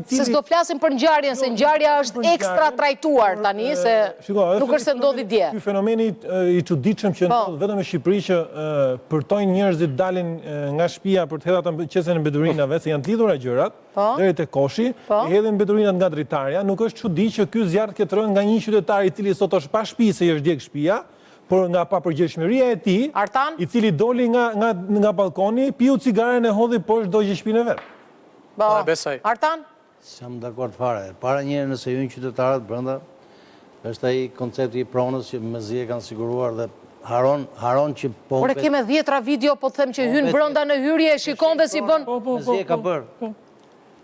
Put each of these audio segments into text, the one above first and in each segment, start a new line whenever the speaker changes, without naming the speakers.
Se s'do flasim për ngjarjen, se ngjarja është ekstra trajtuar tani, se nuk është se ndodhi dje.
Ky fenomeni i çuditshëm që ndodh vetëm në Shqipëri që përtojnë njerëzit dalin nga shtëpia për të hedhur ato qesen e mbeturinave, se janë të lidhura gjërat, deri te koshi, i hedhin mbeturinat nga dritarja, nuk është çudi që ky zjarr ketë rënë nga një qytetar i cili sot është pa shtëpi se i është djeg shtëpia, por nga papërgjegjshmëria e tij, i cili doli nga balkoni, piu cigaren e hodhi poshtë dogje shtëpinë vet.
Artan?
Jam dakord fare. Para njëherë nëse hyn qytetarët brenda, është ai koncepti i pronës që mezi e kanë siguruar dhe haron që po.
Por e kemë 10 video, po them që hyn brenda në hyrje e shikon dhe si bën.
Mezi e ka bërë.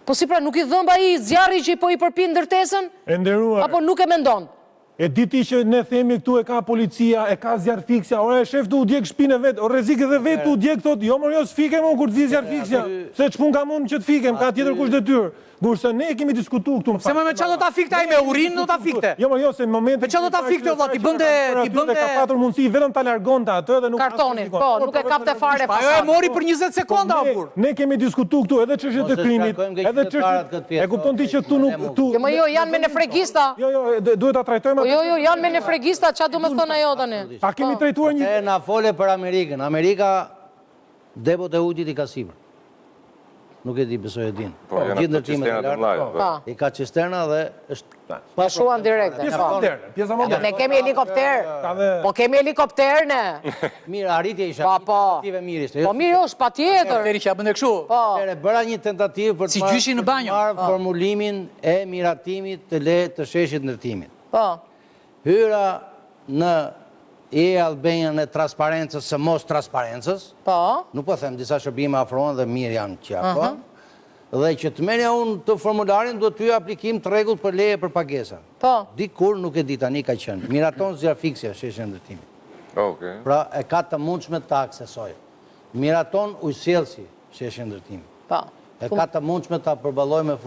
Po si pra nuk i dhëmb ai zjarri që po i përpin ndërtesën?
E nderuar.
Apo nuk e mendon?
E diti që ne themi këtu e ka policia, e ka zjarr fiksja, ora e shef tu u djeg shtëpinë vet, o rrezik edhe vet tu u djeg thot, jo më jo s'fikem unë kur të zi zjarr fiksja, se ç'pun kam unë që të fikem, ka tjetër kush detyrë. Kurse ne kemi diskutuar këtu.
Se më me çfarë do ta fikte ai me urinë do ta fikte?
Jo më jo se në momentin.
Me çfarë do ta fikte valla, ti bënte
ka patur mundësi vetëm ta largonte atë dhe nuk
kartonin, po, nuk e kapte fare.
Ajo e mori për 20 sekonda apo?
Ne kemi diskutuar këtu edhe çështjet e krimit, edhe çështjet. E kupton ti që këtu nuk
Jo më jo, janë me nefregista.
Jo, duhet ta trajtojmë.
Jo, janë me nefregista, çfarë do të thonë ajo tani?
Ta kemi trajtuar një.
Na fole për Amerikën. Amerika depot e ujit i ka sipër. Nuk e di, besoj e din. Gjithë ndërtimet e lartë. I ka cisterna dhe është
pashuan direkte.
Pjesa moderne.
Ne kemi helikopter. Po kemi helikopter ne.
Mirë, arritje isha. Tentative mirë ishte.
Po mirë është patjetër.
Deri që ja bën kështu.
Po.
Bëra një tentativë për
të marrë
formulimin e miratimit të le të sheshit ndërtimit.
Po.
Hyra në Albanian e transparencës së mos transparencës.
Po.
Nuk po them, disa shërbime afrohen dhe mirë janë që afrohen. Dhe që të merja unë të formularin, do të aplikim të rregullt për leje për pagesa.
Po.
Dikur nuk e di tani ka qenë. Miraton zjarr fiksja, sheshja ndërtimit. Pra e ka të mundshme të aksesoj. Miraton ujësjellsi, sheshja ndërtimit.
Po.
E ka të mundshme ta përballoj me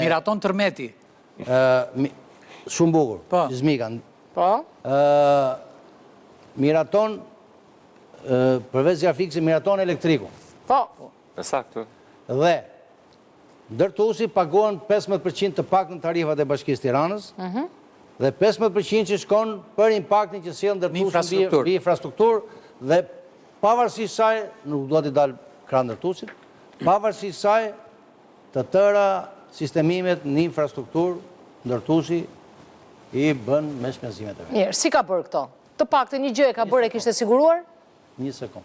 Miraton tërmeti.
Shumë bukur.
Po.
Zmika.
Po.
Miraton, përveç zjarr fikse, miraton elektriku.
Po.
Saktë.
Dhe ndërtuesi paguan 15% të paktën tarifat e Bashkisë Tiranës dhe 15% që shkon për impaktin që sjell ndërtuesi mbi infrastrukturë dhe pavarësisht saj, nuk do t'i dalë krah ndërtuesit, pavarësisht saj të tëra sistemimet në infrastrukturë ndërtuesi i bën me shpenzimet e vet.
Mirë, si ka bërë këto? Të paktën një gjë e ka bërë e kishte siguruar?
Një sekond.